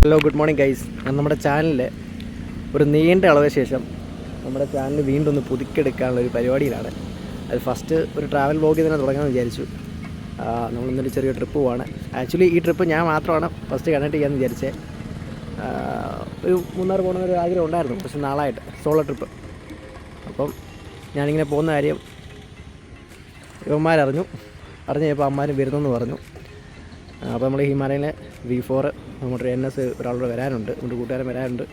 Hello, good morning guys. നമ്മുടെ ചാനലിൽ ഒരു നീണ്ട അളവ് ശേഷം നമ്മുടെ ചാനൽ വീണ്ടും ഒന്ന് പുതുക്കിയെടുക്കാനുള്ള ഒരു പരിപാടിയിലാണ്. അത് ഫസ്റ്റ് ഒരു ട്രാവൽ വ്ലോഗിൽ തന്നെ തുടങ്ങാമെന്ന് വിചാരിച്ചു. നമ്മളിന്നൊരു ചെറിയ ട്രിപ്പ് പോവാണ്. ആക്ച്വലി ഈ ട്രിപ്പ് ഞാൻ മാത്രമാണ് ഫസ്റ്റ് കണക്ട് ചെയ്യാമെന്ന് വിചാരിച്ചത്. ഒരു മൂന്നാർ പോകണമെന്നൊരു ആഗ്രഹം ഉണ്ടായിരുന്നു പക്ഷെ നാളായിട്ട് സോളോ ട്രിപ്പ്. അപ്പം ഞാനിങ്ങനെ പോകുന്ന കാര്യം ഇവന്മാരറിഞ്ഞു. കഴിഞ്ഞപ്പോൾ അമ്മാരും വരുന്നെന്ന് പറഞ്ഞു. അപ്പോൾ നമ്മൾ ഹിമാലയയിലെ V4 നമ്മുടെ NS ഒരാളോട് വരാനുണ്ട്, നമ്മുടെ കൂട്ടുകാരൻ വരാനുണ്ട്.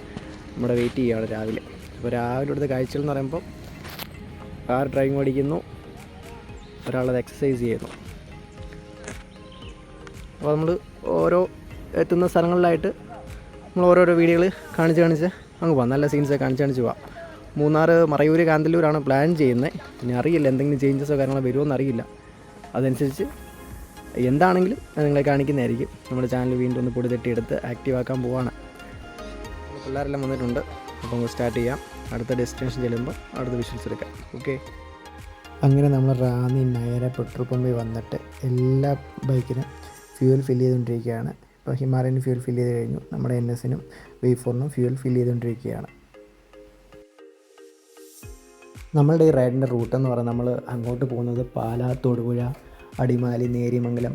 നമ്മുടെ വെയിറ്റ് ചെയ്യുകയാണ് രാവിലെ. അപ്പോൾ രാവിലെ എടുത്ത കാഴ്ചകൾ എന്ന് പറയുമ്പോൾ കാർ ഡ്രൈവിംഗ് പഠിക്കുന്നു, ഒരാളത് എക്സസൈസ് ചെയ്യുന്നു. അപ്പോൾ നമ്മൾ ഓരോ എത്തുന്ന സ്ഥലങ്ങളിലായിട്ട് നമ്മൾ ഓരോരോ വീഡിയോകൾ കാണിച്ച് അങ്ങ് പോകാം. നല്ല സീൻസൊക്കെ കാണിച്ച് പോവാം. മൂന്നാർ, മറയൂർ, കാന്തല്ലൂരാണ് പ്ലാൻ ചെയ്യുന്നത്. പിന്നെ അറിയില്ല എന്തെങ്കിലും ചേഞ്ചസോ കാര്യങ്ങളോ വരുമോ എന്നറിയില്ല. അതനുസരിച്ച് എന്താണെങ്കിലും നിങ്ങളെ കാണിക്കുന്നതായിരിക്കും. നമ്മുടെ ചാനൽ വീണ്ടും ഒന്ന് പൊടി തട്ടിയെടുത്ത് ആക്റ്റീവാക്കാൻ പോവാണ്. പിള്ളേരെല്ലാം വന്നിട്ടുണ്ട്. അപ്പോൾ നമുക്ക് സ്റ്റാർട്ട് ചെയ്യാം. അടുത്ത ഡെസ്റ്റിനേഷൻ ചെല്ലുമ്പോൾ അടുത്ത വിഷ്വൽസ് എടുക്കാം. ഓക്കെ. അങ്ങനെ നമ്മൾ റാന്നി നയര പെട്രോൾ പമ്പിൽ വന്നിട്ട് എല്ലാ ബൈക്കിനും ഫ്യൂൽ ഫില്ല് ചെയ്തുകൊണ്ടിരിക്കുകയാണ്. ഇപ്പോൾ ഹിമാലയന് ഫ്യൂൽ ഫില്ല് ചെയ്ത് കഴിഞ്ഞു. നമ്മുടെ NSനും V4നും ഫ്യൂൽ ഫില്ല് ചെയ്തുകൊണ്ടിരിക്കുകയാണ്. നമ്മളുടെ ഈ റൈഡിൻ്റെ റൂട്ടെന്ന് പറഞ്ഞാൽ നമ്മൾ അങ്ങോട്ട് പോകുന്നത് പാലാ, തൊടുപുഴ, അടിമാലി, നേര്യമംഗലം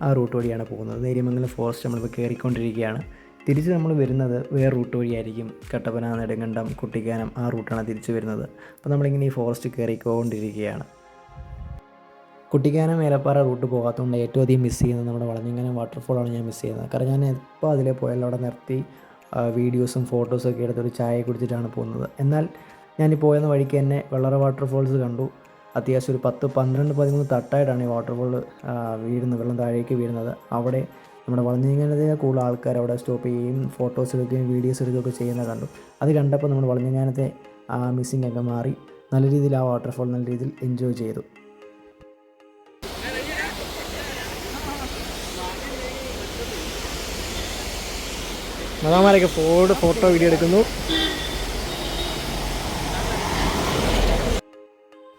ആ റൂട്ട് വഴിയാണ് പോകുന്നത്. നേര്യമംഗലം ഫോറസ്റ്റ് നമ്മളിപ്പോൾ കയറിക്കൊണ്ടിരിക്കുകയാണ്. തിരിച്ച് നമ്മൾ വരുന്നത് വേറെ റൂട്ട് വഴിയായിരിക്കും. കട്ടപ്പന, നെടുങ്കണ്ടം, കുട്ടിക്കാനം ആ റൂട്ടാണ് തിരിച്ച് വരുന്നത്. അപ്പോൾ നമ്മളിങ്ങനെ ഈ ഫോറസ്റ്റ് കയറിക്കൊണ്ടിരിക്കുകയാണ്. കുട്ടിക്കാനം, മേലപ്പാറ റൂട്ട് പോകാത്തതുകൊണ്ട് ഏറ്റവും അധികം മിസ് ചെയ്യുന്നത് നമ്മുടെ വളഞ്ഞിങ്ങനം വാട്ടർഫോളാണ് ഞാൻ മിസ് ചെയ്യുന്നത്. കാരണം ഞാൻ എപ്പോൾ അതിലെ പോയാലും അവിടെ നിർത്തി വീഡിയോസും ഫോട്ടോസും ഒക്കെ എടുത്തൊരു ചായ കുടിച്ചിട്ടാണ് പോകുന്നത്. എന്നാൽ ഞാൻ ഈ പോയെന്ന വഴിക്ക് തന്നെ വെള്ളറ വാട്ടർഫോൾസ് കണ്ടു. അത്യാവശ്യം ഒരു 10, 12, 13 തട്ടായിട്ടാണ് ഈ വാട്ടർഫോൾ വീഴുന്നത്, വെള്ളം താഴേക്ക് വീഴുന്നത്. അവിടെ നമ്മുടെ വളഞ്ഞിങ്ങനത്തെ കൂടുതൽ ആൾക്കാർ അവിടെ സ്റ്റോപ്പ് ചെയ്യുകയും ഫോട്ടോസ് എടുക്കുകയും വീഡിയോസ് എടുക്കുകയൊക്കെ ചെയ്യുന്നത് കണ്ടു. അത് കണ്ടപ്പോൾ നമ്മുടെ വളഞ്ഞിങ്ങനത്തെ ആ മിസ്സിംഗ് ഒക്കെ മാറി നല്ല രീതിയിൽ ആ വാട്ടർഫോൾ നല്ല രീതിയിൽ എൻജോയ് ചെയ്തു. മകന്മാരൊക്കെ ഫോട്ടോ വീഡിയോ എടുക്കുന്നു.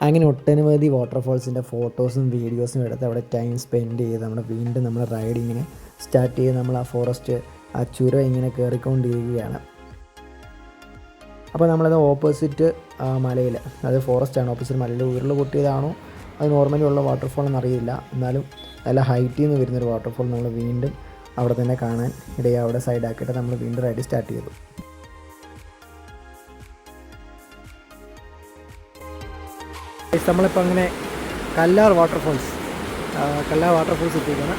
അങ്ങനെ ഒട്ടനവധി വാട്ടർഫോൾസിൻ്റെ ഫോട്ടോസും വീഡിയോസും എടുത്ത് അവിടെ ടൈം സ്പെൻഡ് ചെയ്ത് നമ്മൾ വീണ്ടും നമ്മുടെ റൈഡിങ്ങിനെ സ്റ്റാർട്ട് ചെയ്ത് നമ്മൾ ആ ഫോറസ്റ്റ് ആ ചുരം ഇങ്ങനെ കയറിക്കൊണ്ടിരിക്കുകയാണ്. അപ്പോൾ നമ്മളത് ഓപ്പോസിറ്റ് മലയിൽ, അത് ഫോറസ്റ്റാണ്, ഓപ്പോസിറ്റ് മലയിൽ ഉരുൾ പൊട്ടിയതാണോ അത് നോർമലി ഉള്ള വാട്ടർഫോൾ എന്നറിയില്ല. എന്നാലും നല്ല ഹൈറ്റിൽ നിന്ന് വരുന്നൊരു വാട്ടർഫോൾ നമ്മൾ വീണ്ടും അവിടെ തന്നെ കാണാൻ ഇടയിൽ അവിടെ സൈഡാക്കിയിട്ട് നമ്മൾ വീണ്ടും റൈഡ് സ്റ്റാർട്ട് ചെയ്തു. നമ്മളിപ്പോൾ അങ്ങനെ കല്ലാർ വാട്ടർഫോൾസ് എത്തിയിരിക്കുകയാണ്.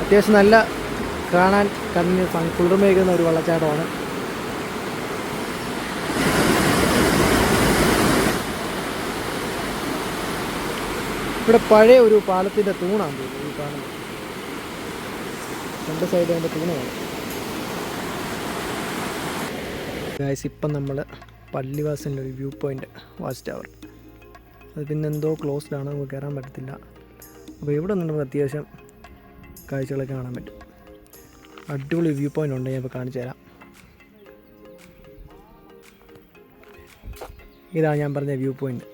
അത്യാവശ്യം നല്ല കാണാൻ കണ്ണിന് കുളിർമയേകുന്ന ഒരു വെള്ളച്ചാട്ടമാണ്. ഇവിടെ പഴയ ഒരു പാലത്തിൻ്റെ തൂണാണ് തോന്നുന്നു ഈ കാണുന്നത്. രണ്ട് സൈഡ് അതിൻ്റെ തൂണാണ്. ഇപ്പം നമ്മൾ പള്ളിവാസലിൻ്റെ ഒരു വ്യൂ പോയിൻ്റ്, വാച്ച് ടവർ, അത് പിന്നെ എന്തോ ക്ലോസ്ഡാണ്, നമുക്ക് കയറാൻ പറ്റത്തില്ല. അപ്പോൾ ഇവിടെ നിന്ന് നമുക്ക് അത്യാവശ്യം കാഴ്ചകളൊക്കെ കാണാൻ പറ്റും. അടിപൊളി വ്യൂ പോയിൻ്റ് ഉണ്ട്, ഞാൻ ഇപ്പോൾ കാണിച്ചു തരാം. ഇതാണ് ഞാൻ പറഞ്ഞ വ്യൂ പോയിൻ്റ്.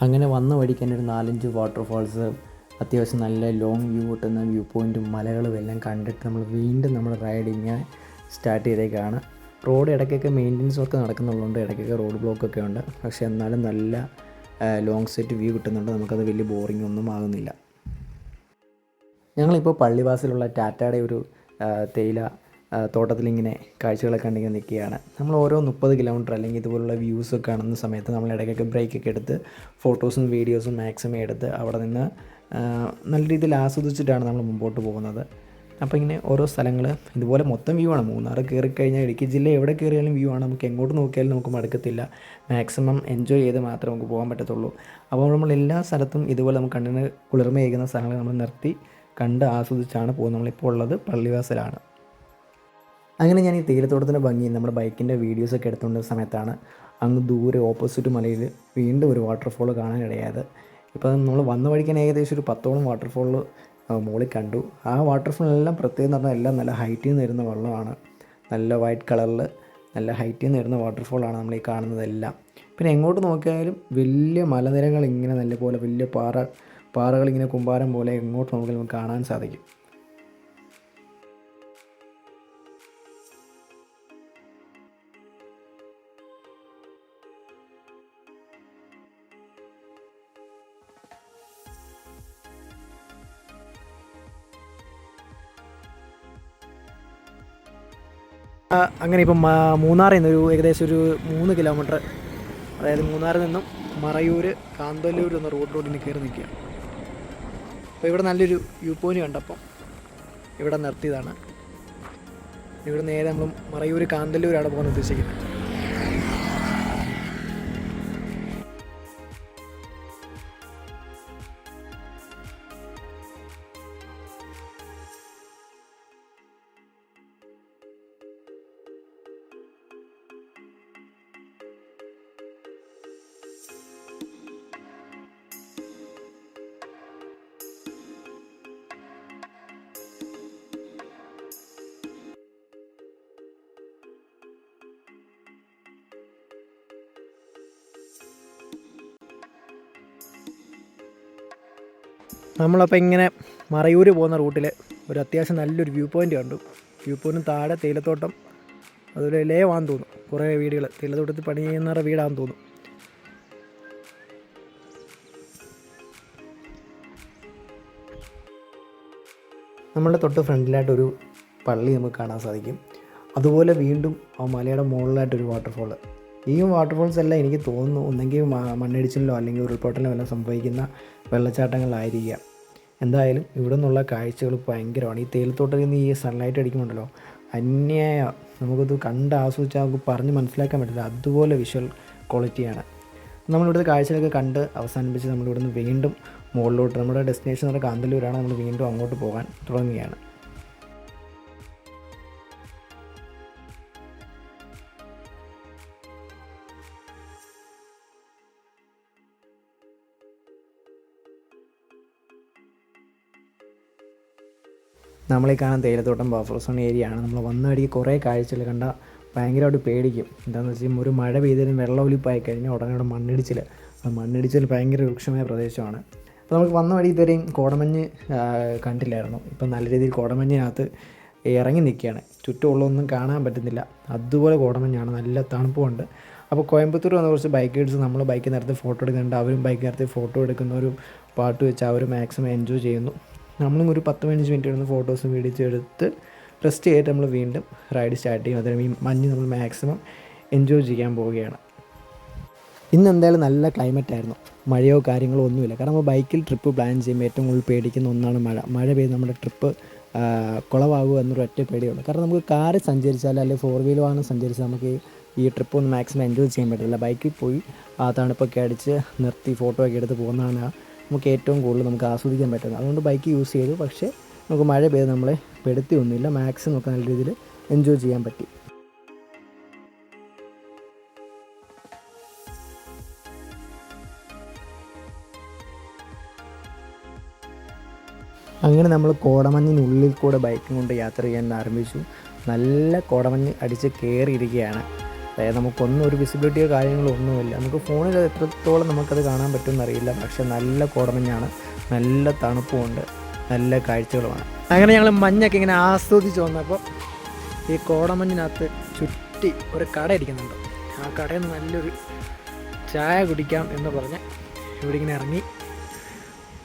അങ്ങനെ വന്ന വഴിക്ക് തന്നെ ഒരു 4-5 വാട്ടർഫോൾസ്, അത്യാവശ്യം നല്ല ലോങ് വ്യൂ കിട്ടുന്ന വ്യൂ പോയിൻറ്റും മലകളും എല്ലാം കണ്ടിട്ട് നമ്മൾ വീണ്ടും നമ്മുടെ റൈഡിങ് സ്റ്റാർട്ട് ചെയ്തേക്കാണ്. റോഡ് ഇടയ്ക്കൊക്കെ മെയിൻ്റനൻസ് വർക്ക് നടക്കുന്നുള്ളതുകൊണ്ട് ഇടയ്ക്കൊക്കെ റോഡ് ബ്ലോക്കൊക്കെ ഉണ്ട്. പക്ഷേ എന്നാലും നല്ല ലോങ് സെറ്റ് വ്യൂ കിട്ടുന്നുണ്ട്. നമുക്കത് വലിയ ബോറിംഗ് ഒന്നും ആകുന്നില്ല. ഞങ്ങളിപ്പോൾ പള്ളിവാസിലുള്ള ടാറ്റയുടെ ഒരു തേയില തോട്ടത്തിലിങ്ങനെ കാഴ്ചകളൊക്കെ കണ്ടിങ്ങനെ നിൽക്കുകയാണ്. നമ്മൾ ഓരോ 30 കിലോമീറ്റർ അല്ലെങ്കിൽ ഇതുപോലുള്ള വ്യൂസൊക്കെ കാണുന്ന സമയത്ത് നമ്മൾ ഇടയ്ക്കൊക്കെ ബ്രേക്കൊക്കെ എടുത്ത് ഫോട്ടോസും വീഡിയോസും മാക്സിമം എടുത്ത് അവിടെ നിന്ന് നല്ല രീതിയിൽ ആസ്വദിച്ചിട്ടാണ് നമ്മൾ മുമ്പോട്ട് പോകുന്നത്. അപ്പോൾ ഇങ്ങനെ ഓരോ സ്ഥലങ്ങൾ ഇതുപോലെ മൊത്തം വ്യൂ ആണ്. മൂന്നാർ കയറിക്കഴിഞ്ഞാൽ ഇടുക്കി ജില്ല എവിടെ കയറിയാലും വ്യൂ ആണ്. നമുക്ക് എങ്ങോട്ട് നോക്കിയാലും നമുക്ക് മടുക്കത്തില്ല. മാക്സിമം എൻജോയ് ചെയ്ത് മാത്രമേ നമുക്ക് പോകാൻ പറ്റത്തുള്ളൂ. അപ്പോൾ നമ്മൾ എല്ലാ സ്ഥലത്തും ഇതുപോലെ നമുക്ക് കണ്ണിന് കുളിർമയേകുന്ന സ്ഥലങ്ങൾ നമ്മൾ നിർത്തി കണ്ട് ആസ്വദിച്ചാണ് പോകുന്നത്. നമ്മളിപ്പോൾ ഉള്ളത് പള്ളിവാസലാണ്. അങ്ങനെ ഞാൻ ഈ തേയിലത്തോട്ടത്തിൻ്റെ ഭംഗി നമ്മുടെ ബൈക്കിൻ്റെ വീഡിയോസൊക്കെ എടുത്തുകൊണ്ട സമയത്താണ് അങ്ങ് ദൂരെ ഓപ്പോസിറ്റ് മലയിൽ വീണ്ടും ഒരു വാട്ടർഫോൾ കാണാനിടയായത്. ഇപ്പം നമ്മൾ വന്ന വഴിക്കാൻ ഏകദേശം ഒരു 10ഓളം വാട്ടർഫോൾ മുകളിൽ കണ്ടു. ആ വാട്ടർഫോളെല്ലാം പ്രത്യേകം എന്ന് പറഞ്ഞാൽ എല്ലാം നല്ല ഹൈറ്റിൽ നിന്ന് വരുന്ന വെള്ളമാണ്. നല്ല വൈറ്റ് കളറിൽ നല്ല ഹൈറ്റിൽ നിന്ന് വരുന്ന വാട്ടർഫോളാണ് നമ്മൾ ഈ കാണുന്നതെല്ലാം. പിന്നെ എങ്ങോട്ട് നോക്കിയാലും വലിയ മലനിരകൾ ഇങ്ങനെ നല്ല പോലെ വലിയ പാറകളിങ്ങനെ കുമ്പാരം പോലെ എങ്ങോട്ട് നോക്കിയാലും കാണാൻ സാധിക്കും. അങ്ങനെ ഇപ്പം മൂന്നാറിൽ നിന്ന് ഏകദേശം ഒരു 3 കിലോമീറ്റർ, അതായത് മൂന്നാറിൽ നിന്നും മറയൂർ കാന്തല്ലൂർ എന്ന റോഡിലോട്ട് ഇനി കയറി നിൽക്കുക. അപ്പോൾ ഇവിടെ നല്ലൊരു വ്യൂ പോയിന്റ് കണ്ടപ്പം ഇവിടെ നിർത്തിയതാണ്. ഇവിടെ നേരെ നമ്മൾ മറയൂർ കാന്തല്ലൂരാണ് പോകാൻ ഉദ്ദേശിക്കുന്നത്. നമ്മളപ്പോൾ ഇങ്ങനെ മറയൂർ പോകുന്ന റൂട്ടിൽ ഒരു അത്യാവശ്യം നല്ലൊരു വ്യൂ പോയിൻ്റ് കണ്ടു. വ്യൂ പോയിൻറ്റിന് താഴെ തേയിലത്തോട്ടം, അതൊരു ലേവാന്ന് തോന്നും. കുറേ വീടുകൾ തേയിലത്തോട്ടത്തിൽ പണി ചെയ്യുന്നവരുടെ വീടാണെന്ന് തോന്നും. നമ്മളുടെ തൊട്ട് ഫ്രണ്ടിലായിട്ടൊരു പള്ളി നമുക്ക് കാണാൻ സാധിക്കും. അതുപോലെ വീണ്ടും ആ മലയുടെ മുകളിലായിട്ടൊരു വാട്ടർഫോൾ. ഈ വാട്ടർഫോൾസ് എല്ലാം എനിക്ക് തോന്നുന്നു ഒന്നെങ്കിൽ മണ്ണിടിച്ചിലോ അല്ലെങ്കിൽ ഉരുൾപൊട്ടലോ എല്ലാം സംഭവിക്കുന്ന വെള്ളച്ചാട്ടങ്ങളായിരിക്കുക. എന്തായാലും ഇവിടെ നിന്നുള്ള കാഴ്ചകൾ ഭയങ്കരമാണ്. ഈ തേയിലത്തോട്ടത്തിൽ നിന്ന് ഈ സൺലൈറ്റ് അടിക്കുന്നുണ്ടല്ലോ, അന്യായ നമുക്കത് കണ്ട് ആസ്വദിച്ചാൽ നമുക്ക് പറഞ്ഞ് മനസ്സിലാക്കാൻ പറ്റില്ല. അതുപോലെ വിഷ്വൽ ക്വാളിറ്റിയാണ്. നമ്മളിവിടുത്തെ കാഴ്ചകളൊക്കെ കണ്ട് അവസാനിപ്പിച്ച് നമ്മളിവിടുന്ന് വീണ്ടും മുകളിലോട്ട്, നമ്മുടെ ഡെസ്റ്റിനേഷൻ എന്ന് പറഞ്ഞാൽ കാന്തല്ലൂരാണ്, നമ്മൾ വീണ്ടും അങ്ങോട്ട് പോകാൻ തുടങ്ങുകയാണ്. നമ്മളീ കാണാൻ തേയിലത്തോട്ടം ബഫർ സോൺ ഏരിയ ആണ്. നമ്മൾ വന്ന വഴിക്ക് കുറേ കാഴ്ചകൾ കണ്ട ഭയങ്കരമായിട്ട് പേടിക്കും. എന്താണെന്ന് വെച്ചാൽ ഒരു മഴ പെയ്തതിന് വെള്ളമൊലിപ്പായി കഴിഞ്ഞാൽ ഉടനെ അവിടെ മണ്ണിടിച്ചിൽ ഭയങ്കര രൂക്ഷമായ പ്രദേശമാണ്. അപ്പോൾ നമുക്ക് വന്ന വഴി ഇതുവരെയും കോടമഞ്ഞ് കണ്ടില്ലായിരുന്നു. ഇപ്പം നല്ല രീതിയിൽ കോടമഞ്ഞിനകത്ത് ഇറങ്ങി നിൽക്കുകയാണ്. ചുറ്റുമുള്ളതൊന്നും കാണാൻ പറ്റുന്നില്ല. അതുപോലെ കോടമഞ്ഞാണ്, നല്ല തണുപ്പുമുണ്ട്. അപ്പോൾ കോയമ്പത്തൂർ വന്ന കുറച്ച് ബൈക്കേഴ്സ് നമ്മൾ ബൈക്ക് നേരത്തെ ഫോട്ടോ എടുക്കുന്നുണ്ട്. അവരും ബൈക്ക് നേരത്തെ ഫോട്ടോ എടുക്കുന്ന ഒരു പാട്ട് വെച്ച് അവർ മാക്സിമം എൻജോയ് ചെയ്യുന്നു. നമ്മളും ഒരു 10-15 മിനിറ്റ് ഇരുന്ന് ഫോട്ടോസും വീഡിയോസും എടുത്ത് റെസ്റ്റ് ചെയ്തിട്ട് നമ്മൾ വീണ്ടും റൈഡ് സ്റ്റാർട്ട് ചെയ്യും. അതിന് ഈ മഞ്ഞ് നമ്മൾ മാക്സിമം എൻജോയ് ചെയ്യാൻ പോവുകയാണ്. ഇന്ന് എന്തായാലും നല്ല ക്ലൈമറ്റ് ആയിരുന്നു. മഴയോ കാര്യങ്ങളോ ഒന്നുമില്ല. കാരണം നമ്മൾ ബൈക്കിൽ ട്രിപ്പ് പ്ലാൻ ചെയ്യുമ്പോൾ ഏറ്റവും കൂടുതൽ പേടിക്കുന്ന ഒന്നാണ് മഴ പെയ്ത് നമ്മുടെ ട്രിപ്പ് കുളവാകുക എന്നൊരു ഒറ്റ പേടിയുള്ളൂ. കാരണം നമുക്ക് കാറിൽ സഞ്ചരിച്ചാൽ അല്ലെങ്കിൽ 4 വീലർ വാഹനം സഞ്ചരിച്ചാൽ നമുക്ക് ഈ ട്രിപ്പ് ഒന്ന് മാക്സിമം എൻജോയ് ചെയ്യാൻ പറ്റില്ല. ബൈക്കിൽ പോയി ആ തണുപ്പൊക്കെ അടിച്ച് നിർത്തി ഫോട്ടോ ഒക്കെ എടുത്ത് പോകുന്നതാണ് നമുക്ക് ഏറ്റവും കൂടുതൽ നമുക്ക് ആസ്വദിക്കാൻ പറ്റുന്നത്. അതുകൊണ്ട് ബൈക്ക് യൂസ് ചെയ്തു. പക്ഷേ നമുക്ക് മഴ പെയ്ത് നമ്മളെ പെടുത്തിയൊന്നുമില്ല. മാക്സിമം നമുക്ക് നല്ല രീതിയിൽ എൻജോയ് ചെയ്യാൻ പറ്റി. അങ്ങനെ നമ്മൾ കോടമഞ്ഞിനുള്ളിൽ കൂടെ ബൈക്കും കൊണ്ട് യാത്ര ചെയ്യാൻ ആരംഭിച്ചു. നല്ല കോടമഞ്ഞ് അടിച്ച് കയറിയിരിക്കുകയാണ്. അതായത് നമുക്കൊന്നും ഒരു വിസിബിലിറ്റിയോ കാര്യങ്ങളോ ഒന്നുമില്ല. നമുക്ക് ഫോണിൽ എത്രത്തോളം നമുക്കത് കാണാൻ പറ്റുമെന്നറിയില്ല. പക്ഷേ നല്ല കോടമഞ്ഞാണ്, നല്ല തണുപ്പുമുണ്ട്, നല്ല കാഴ്ചകളുമാണ്. അങ്ങനെ ഞങ്ങൾ മഞ്ഞൊക്കെ ഇങ്ങനെ ആസ്വദിച്ച് വന്നപ്പോൾ ഈ കോടമഞ്ഞിനകത്ത് ചുറ്റി ഒരു കട ഇരിക്കുന്നുണ്ട്. ആ കടയിൽ നിന്ന് നല്ലൊരു ചായ കുടിക്കാം എന്ന് പറഞ്ഞ് ഇവിടെ ഇങ്ങനെ ഇറങ്ങി.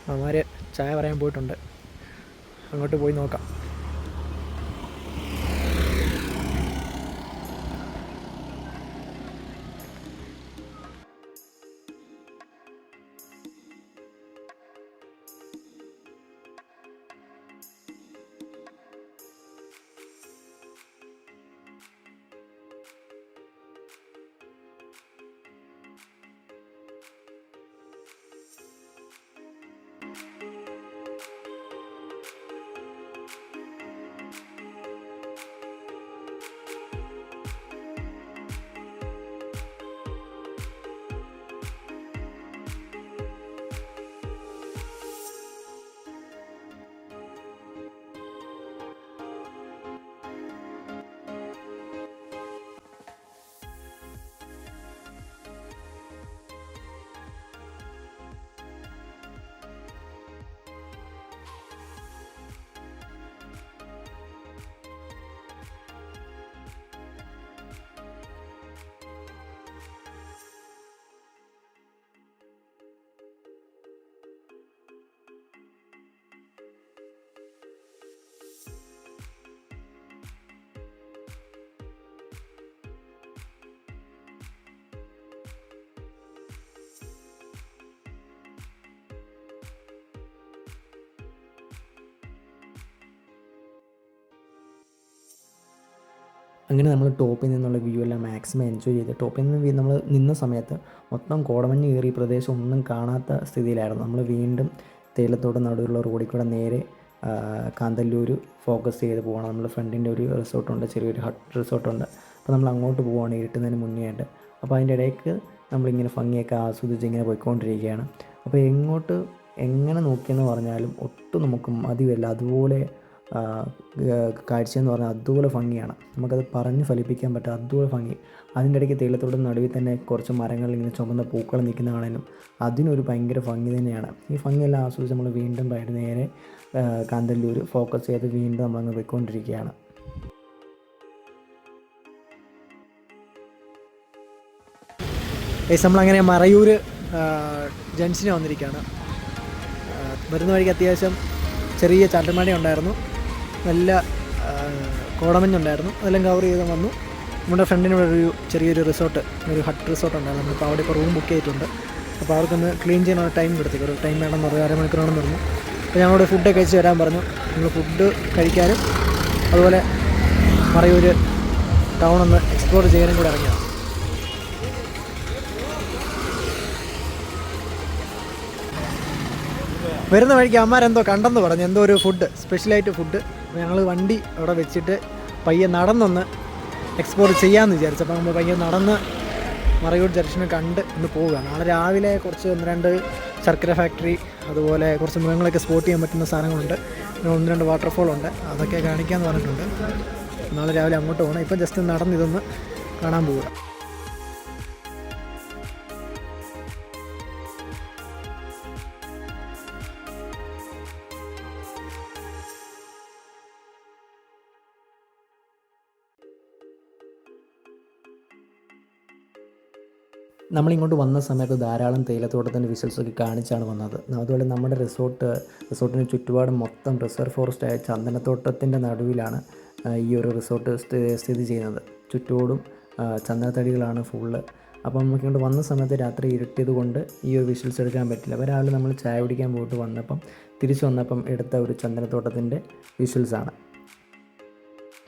അവന്മാർ ചായ പറയാൻ പോയിട്ടുണ്ട്. അങ്ങോട്ട് പോയി നോക്കാം. അങ്ങനെ നമ്മൾ ടോപ്പിൽ നിന്നുള്ള വ്യൂ എല്ലാം മാക്സിമം എൻജോയ് ചെയ്ത് ടോപ്പിൽ നിന്ന് നമ്മൾ നിന്ന സമയത്ത് മൊത്തം കോടമഞ്ഞ് കയറി പ്രദേശം ഒന്നും കാണാത്ത സ്ഥിതിയിലായിരുന്നു. നമ്മൾ വീണ്ടും തേയിലത്തോട് നടുവിലുള്ള റോഡിൽ കൂടെ നേരെ കാന്തല്ലൂർ ഫോക്കസ് ചെയ്ത് പോകണം. നമ്മൾ ഫ്രണ്ടിൻ്റെ ഒരു റിസോർട്ടുണ്ട്, ചെറിയൊരു ഹട്ട് റിസോർട്ടുണ്ട്. അപ്പോൾ നമ്മൾ അങ്ങോട്ട് പോവുകയാണ് ഇരുട്ടുന്നതിന് മുന്നേ ആയിട്ട്. അപ്പോൾ അതിൻ്റെ ഇടയ്ക്ക് നമ്മളിങ്ങനെ ഭംഗിയൊക്കെ ആസ്വദിച്ച് ഇങ്ങനെ പോയിക്കൊണ്ടിരിക്കുകയാണ്. അപ്പോൾ എങ്ങനെ നോക്കിയെന്ന് പറഞ്ഞാലും ഒട്ടും നമുക്ക് മതിവല്ല. അതുപോലെ കാഴ്ചയെന്ന് പറഞ്ഞാൽ അതുപോലെ ഭംഗിയാണ്, നമുക്കത് പറഞ്ഞ് ഫലിപ്പിക്കാൻ പറ്റും. അതുപോലെ ഭംഗി. അതിൻ്റെ ഇടയ്ക്ക് തേയിലത്തോട് നടുവിൽ തന്നെ കുറച്ച് മരങ്ങൾ ഇങ്ങനെ ചുമന്ന പൂക്കൾ നിൽക്കുന്ന കാണാനും അതിനൊരു ഭയങ്കര ഭംഗി തന്നെയാണ്. ഈ ഭംഗിയെല്ലാം ആസ്വദിച്ച് നമ്മൾ വീണ്ടും നേരെ കാന്തല്ലൂർ ഫോക്കസ് ചെയ്ത് വീണ്ടും നമ്മളങ്ങ് പോയിക്കൊണ്ടിരിക്കുകയാണ്. നമ്മളങ്ങനെ മറയൂർ ജംഗ്ഷന് വന്നിരിക്കുകയാണ്. വരുന്ന വഴിക്ക് അത്യാവശ്യം ചെറിയ ചാട്ടമഴ ഉണ്ടായിരുന്നു, നല്ല കോടമഞ്ഞുണ്ടായിരുന്നു. അതെല്ലാം കവർ ചെയ്ത് വന്നു. നമ്മുടെ ഫ്രണ്ടിനോട് ചെറിയൊരു റിസോർട്ട്, ഒരു ഹട്ട് റിസോർട്ട് ഉണ്ടായിരുന്നു. നമ്മളിപ്പോൾ അവിടെ ഇപ്പോൾ റൂം ബുക്ക് ചെയ്തിട്ടുണ്ട്. അപ്പോൾ അവർക്കൊന്ന് ക്ലീൻ ചെയ്യാനുള്ള ടൈം കൊടുത്തേക്ക്, ഒരു ടൈം വേണമെന്ന് പറഞ്ഞു, അരമണിക്കൂറാണെന്ന് പറഞ്ഞു. അപ്പോൾ ഞങ്ങളോട് ഫുഡൊക്കെ കഴിച്ച് വരാൻ പറഞ്ഞു. നമ്മൾ ഫുഡ് കഴിക്കാനും അതുപോലെ മറയൂർ ടൗൺ ഒന്ന് എക്സ്പ്ലോർ ചെയ്യാനും കൂടെ ഇറങ്ങിയാണ്. വരുന്ന വഴിക്ക് അമ്മമാരെന്തോ കണ്ടെന്ന് പറഞ്ഞു, എന്തോ ഒരു ഫുഡ്, സ്പെഷ്യലായിട്ട് ഫുഡ്. ഞങ്ങൾ വണ്ടി അവിടെ വെച്ചിട്ട് പയ്യെ നടന്നൊന്ന് എക്സ്പ്ലോർ ചെയ്യാമെന്ന് വിചാരിച്ചു. അപ്പോൾ നമ്മൾ പയ്യെ നടന്ന് മറയൂർ ജംഗ്ഷന് കണ്ട് ഒന്ന് പോവുക. നാളെ രാവിലെ കുറച്ച് 1-2 ശർക്കര ഫാക്ടറി, അതുപോലെ കുറച്ച് മൃഗങ്ങളൊക്കെ സ്പോട്ട് ചെയ്യാൻ പറ്റുന്ന സാധനങ്ങളുണ്ട്. പിന്നെ 1-2 വാട്ടർഫോളുണ്ട്, അതൊക്കെ കാണിക്കാമെന്ന് പറഞ്ഞിട്ടുണ്ട്. നാളെ രാവിലെ അങ്ങോട്ട് പോകണം. ഇപ്പം ജസ്റ്റ് നടന്ന് ഇതൊന്ന് കാണാൻ പോവുക. നമ്മളിങ്ങോട്ട് വന്ന സമയത്ത് ധാരാളം തേയിലത്തോട്ടത്തിൻ്റെ വിഷ്വൽസൊക്കെ കാണിച്ചാണ് വന്നത്. അതുപോലെ നമ്മുടെ റിസോർട്ടിന് ചുറ്റുപാടും മൊത്തം റിസർവ് ഫോറസ്റ്റായ ചന്ദനത്തോട്ടത്തിൻ്റെ നടുവിലാണ് ഈ ഒരു റിസോർട്ട് സ്ഥിതി ചെയ്യുന്നത്. ചുറ്റോടും ചന്ദനത്തടികളാണ് ഫുള്ള്. അപ്പം നമുക്കിങ്ങോട്ട് വന്ന സമയത്ത് രാത്രി ഇരുട്ടിയത് കൊണ്ട് ഈ ഒരു വിഷ്വൽസ് എടുക്കാൻ പറ്റില്ല. അപ്പോൾ രാവിലെ നമ്മൾ ചായ കുടിക്കാൻ പോയിട്ട് വന്നപ്പം തിരിച്ചു വന്നപ്പം എടുത്ത ഒരു ചന്ദനത്തോട്ടത്തിൻ്റെ വിഷ്വൽസാണ്.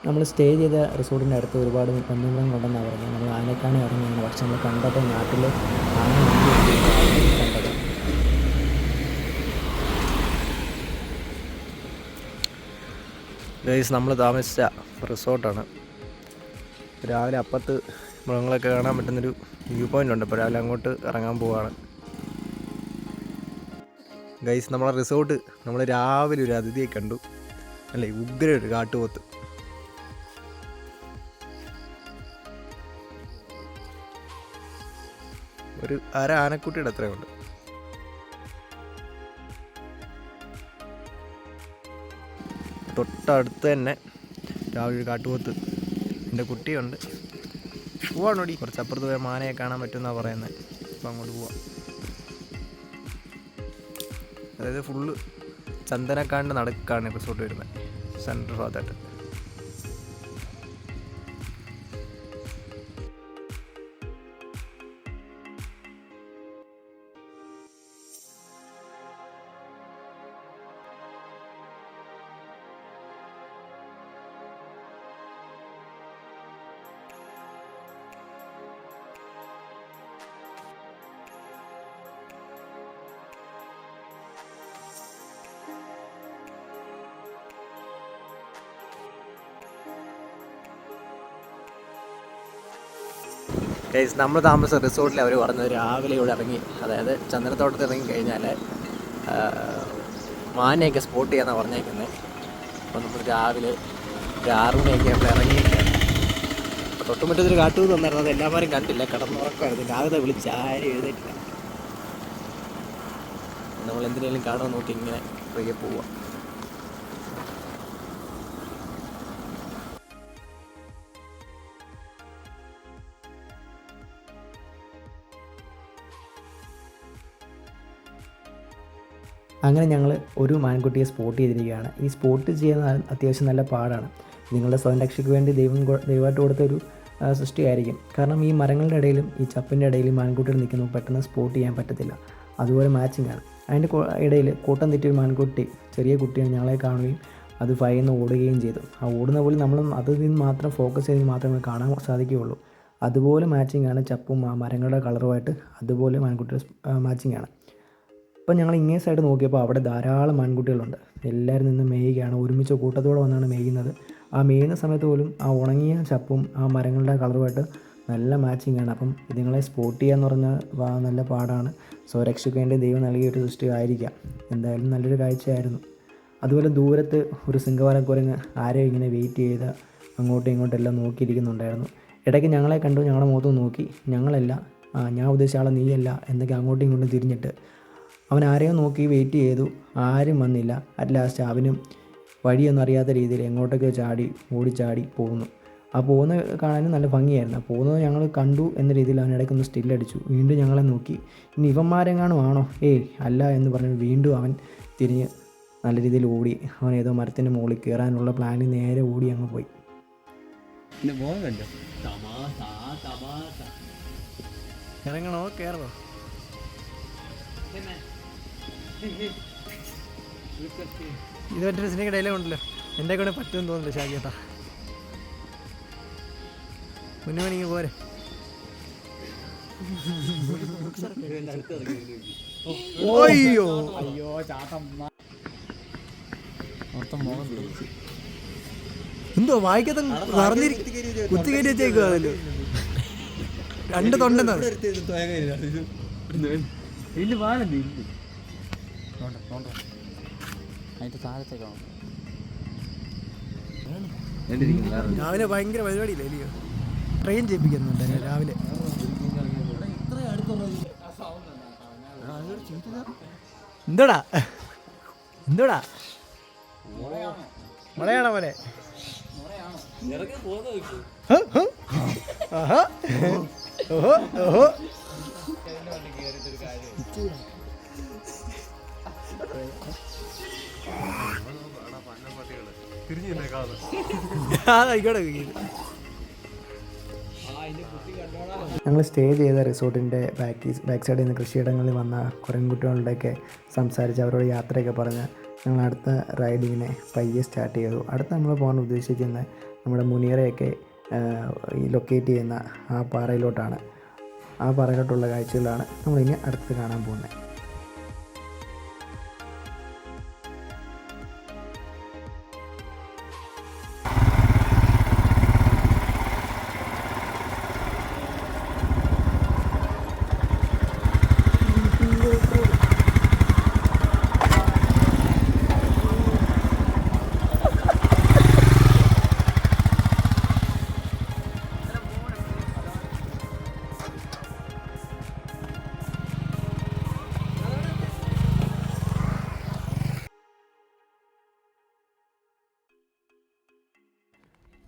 നമ്മൾ സ്റ്റേ ചെയ്ത റിസോർട്ടിൻ്റെ അടുത്ത് ഒരുപാട് വന്യമൃഗങ്ങളുണ്ടെന്നാണ് പറഞ്ഞത്. നമ്മൾ ആനക്കാണി ഇറങ്ങിയാണ്, പക്ഷെ നമ്മൾ കണ്ടപ്പോൾ നാട്ടിൽ ആന കണ്ടത്. ഗൈസ്, നമ്മൾ താമസിച്ച റിസോർട്ടാണ്. രാവിലെ അപ്പുറത്ത് മൃഗങ്ങളൊക്കെ കാണാൻ പറ്റുന്നൊരു വ്യൂ പോയിൻ്റ് ഉണ്ട്. ഇപ്പോൾ രാവിലെ അങ്ങോട്ട് ഇറങ്ങാൻ പോവുകയാണ്. ഗൈസ്, നമ്മളെ റിസോർട്ട് നമ്മൾ രാവിലെ ഒരു അതിഥിയെ കണ്ടു. അല്ലേ, ഉഗ്ര ഒരു കാട്ടുപോത്ത്. ഒരു ആനക്കുട്ടിയുടെ അത്രയുണ്ട്. തൊട്ടടുത്ത് തന്നെ രാവിലെ ഒരു കാട്ടുപോത്ത്, എൻ്റെ കുട്ടിയുണ്ട്. പോവാണോടി, കുറച്ചപ്പുറത്ത് പോയാൽ മാനയെ കാണാൻ പറ്റുമെന്നാണ് പറയുന്നത്. അപ്പോൾ അങ്ങോട്ട് പോവാം. അതായത് ഫുള്ള് ചന്ദനക്കാടിൻ്റെ നടുക്കാണ് റിസോർട്ട് വരുന്നത്, സെൻട്രൽ ഭാഗത്തായിട്ട്. നമ്മൾ താമസിച്ച റിസോർട്ടിൽ അവർ പറഞ്ഞത് രാവിലെ ഇവിടെ ഇറങ്ങി, അതായത് ചന്ദനത്തോട്ടത്തിൽ ഇറങ്ങി കഴിഞ്ഞാൽ മാനയൊക്കെ സ്പോട്ട് ചെയ്യാന്നാണ് പറഞ്ഞേക്കുന്നത്. അപ്പോൾ നമ്മൾ രാവിലെ ഒരു 6 മണിയൊക്കെ നമ്മൾ ഇറങ്ങിയിരിക്കുകയാണ്. അപ്പോൾ തൊട്ടുമുറ്റത്തൊരു കാട്ടുപോത്ത് വന്നായിരുന്നു, അത് എല്ലാവരും കണ്ടില്ല, കിടന്നുറക്കമായിരുന്നു. രാവിലെ വിളിച്ച് ആരും എഴുന്നേറ്റില്ല. നമ്മൾ എന്തിനേലും കാണാൻ നോക്കി ഇങ്ങനെ പയ്യെ പോവാം. അങ്ങനെ ഞങ്ങൾ ഒരു മാൻകുട്ടിയെ സ്പോട്ട് ചെയ്തിരിക്കുകയാണ്. ഈ സ്പോട്ട് ചെയ്യുന്ന അത്യാവശ്യം നല്ല പാടാണ്. നിങ്ങളുടെ സ്വയം രക്ഷയ്ക്ക് വേണ്ടി ദൈവമായിട്ട് കൊടുത്തൊരു സൃഷ്ടിയായിരിക്കും. കാരണം ഈ മരങ്ങളുടെ ഇടയിലും ഈ ചപ്പിൻ്റെ ഇടയിലും മാൻകുട്ടികൾ നിൽക്കുന്നു, പെട്ടെന്ന് സ്പോട്ട് ചെയ്യാൻ പറ്റത്തില്ല. അതുപോലെ മാച്ചിങ് ആണ്. അതിൻ്റെ ഇടയിൽ കൂട്ടം തെറ്റിയൊരു മാൻകുട്ടി, ചെറിയ കുട്ടിയാണ്, ഞങ്ങളെ കാണുകയും അത് ഭയന്ന് ഓടുകയും ചെയ്തു. ആ ഓടുന്ന പോലെ നമ്മളും അതിൽ നിന്ന് മാത്രം ഫോക്കസ് ചെയ്ത് മാത്രമേ കാണാൻ സാധിക്കുകയുള്ളൂ. അതുപോലെ മാച്ചിങ്ങാണ് ചപ്പും ആ മരങ്ങളുടെ കളറുമായിട്ട്, അതുപോലെ മാൻകുട്ടിയുടെ മാച്ചിങ്ങാണ്. അപ്പം ഞങ്ങൾ ഇങ്ങേ സൈഡ് നോക്കിയപ്പോൾ അവിടെ ധാരാളം മാൻകുട്ടികളുണ്ട്. എല്ലാവരും നിന്ന് മേയുകയാണ്, ഒരുമിച്ച് കൂട്ടത്തോടെ വന്നാണ് മേയുന്നത്. ആ മേയുന്ന സമയത്ത് പോലും ആ ഉണങ്ങിയ ചപ്പും ആ മരങ്ങളുടെ കളറുമായിട്ട് നല്ല മാച്ചിങ്ങാണ്. അപ്പം ഇതുങ്ങളെ സ്പോട്ട് ചെയ്യുക എന്ന് പറഞ്ഞാൽ നല്ല പാടാണ്. സോ രക്ഷിക്കേണ്ടി ദൈവം നൽകിയൊരു സൃഷ്ടി ആയിരിക്കാം. എന്തായാലും നല്ലൊരു കാഴ്ചയായിരുന്നു. അതുപോലെ ദൂരത്ത് ഒരു സിംഗവാലക്കുരങ്ങ് ആരെയും ഇങ്ങനെ വെയിറ്റ് ചെയ്ത് അങ്ങോട്ടും ഇങ്ങോട്ടും എല്ലാം നോക്കിയിരിക്കുന്നുണ്ടായിരുന്നു. ഇടയ്ക്ക് ഞങ്ങളെ കണ്ടു, ഞങ്ങളുടെ മുഖത്ത് നോക്കി, ഞങ്ങളല്ല, ഞാൻ ഉദ്ദേശിച്ച ആളെ നീയല്ല എന്നൊക്കെ അങ്ങോട്ടും ഇങ്ങോട്ടും തിരിഞ്ഞിട്ട് അവൻ ആരെയോ നോക്കി വെയിറ്റ് ചെയ്തു. ആരും വന്നില്ല. അറ്റ് ലാസ്റ്റ് അവനും വഴിയൊന്നും അറിയാത്ത രീതിയിൽ എങ്ങോട്ടൊക്കെ ഓടിച്ചാടി പോകുന്നു. ആ പോകുന്ന കാണാനും നല്ല ഭംഗിയായിരുന്നു. ആ പോകുന്നത് ഞങ്ങൾ കണ്ടു എന്ന രീതിയിൽ അവൻ ഇടയ്ക്കൊന്ന് സ്റ്റില്ലടിച്ചു. വീണ്ടും ഞങ്ങളെ നോക്കി. ഇനി ഇവന്മാരെങ്ങാനും ആണോ? അല്ല എന്ന് പറഞ്ഞ് വീണ്ടും അവൻ തിരിഞ്ഞ് നല്ല രീതിയിൽ ഓടി. അവൻ ഏതോ മരത്തിൻ്റെ മുകളിൽ കയറാനുള്ള പ്ലാനിൽ നേരെ ഓടി അങ്ങ് പോയി. ഇറങ്ങണോ കയറണോ? ഇത് മറ്റൊരു സിനിമ ഡയലോഗ് ഉണ്ടല്ലോ, എൻ്റെ കൂടെ പറ്റുമെന്ന് തോന്നില്ല ഷാജിയേട്ടാ. മുന്നേ പോരെ. അയ്യോ എന്തോ വായിക്കാത്ത കുത്തി കയറ്റി വെച്ചേക്കുവാണല്ലോ. 2 തൊണ്ടെന്നാണ്. രാവിലെ ഭയങ്കര പരിപാടിയില്ലേ അല്ലയോ? ട്രെയിൻ ചെയ്യിപ്പിക്കുന്നുണ്ട് രാവിലെ. എന്തോടാ മുളയാണോ പോലെ? ഓഹോ ഞങ്ങൾ സ്റ്റേ ചെയ്ത റിസോർട്ടിൻ്റെ ബാക്ക് സൈഡിൽ നിന്ന് കൃഷിയിടങ്ങളിൽ വന്ന കുരങ്ങുകുട്ടികളുടെയൊക്കെ സംസാരിച്ച് അവരോട് യാത്രയൊക്കെ പറഞ്ഞ് ഞങ്ങൾ അടുത്ത റൈഡിങ്ങിനെ പയ്യെ സ്റ്റാർട്ട് ചെയ്തു. അടുത്ത് നമ്മൾ പോകാൻ ഉദ്ദേശിക്കുന്ന നമ്മുടെ മുനിയറയൊക്കെ ലൊക്കേറ്റ് ചെയ്യുന്ന ആ പാറയിലോട്ടാണ്. ആ പാറയിലോട്ടുള്ള കാഴ്ചകളാണ് നമ്മളിനി അടുത്ത് കാണാൻ പോകുന്നത്.